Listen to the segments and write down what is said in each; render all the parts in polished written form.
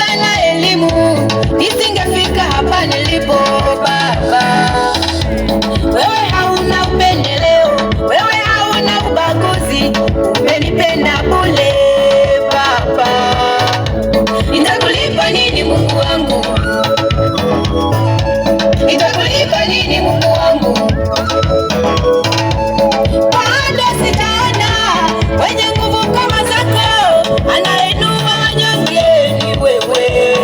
ningekuwa na elimu nisingefika hapa nilipo Baba. Wewe hauna upendeleo, wewe hauna ubaguzi, umenipenda bure Baba. Nitakulipa nini Mungu wangu? Nitakulipa nini Mungu wangu? Bado sijaona wenye nguvu kama zako, anainua wanyonge ni wewe.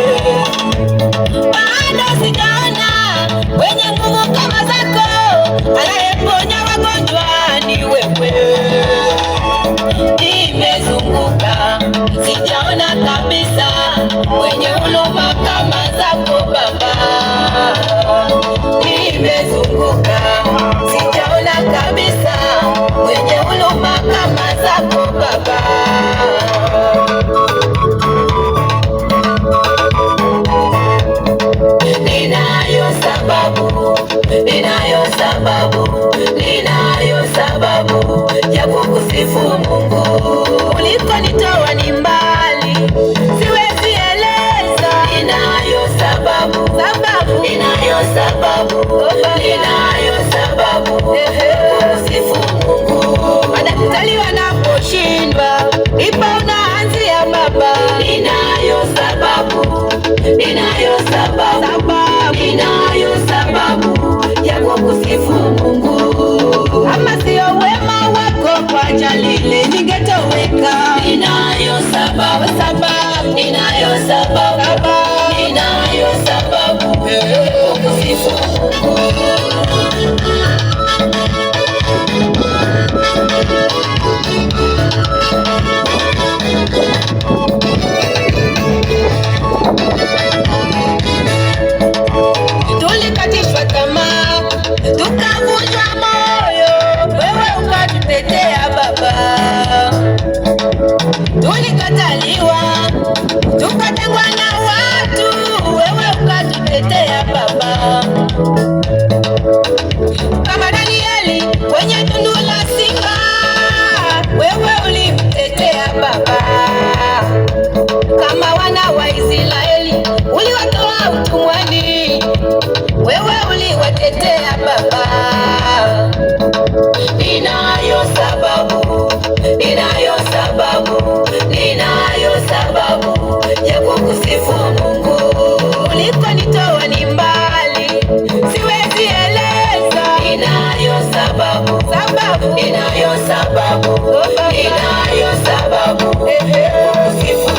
Bado sijaona wenye nguvu kama zako, anayeponya wagonjwa ni wewe. Nimezunguka sijaona kabisa mwenye huruma kama zako Baba. Nimezunguka sijaona kabisa mwenye huruma kama zako Baba. Ninayo sababu ya kukusifu Mungu. Ulikonitoa ni mbali, siwezi eleza. Ninayo sababu kukusifu Mungu. Madaktari wanaposhindwa, ipo unaanzia Baba. Ninayo sababu ya kukusifu Mungu. Kama sio wema wako kwa jalili ningetoweka. Ninayo sababu kukusifu Mungu. Tulikatishwa tamaa, tukavunjwa moyo, wewe ukatutetea Baba. Tulikataliwa, tukatengwa na watu, wewe ukatutetea Baba. Kama Danieli kwenye tundu la simba, wewe ulimtetea Baba. Kama wana wa Israeli uliwatoa utumwani, wewe uliwatetea Baba. Ninayo sababu ya kukusifu Mungu. Ulikonitoa ni mbali, siwezi eleza. Ninayo sababu kukusifu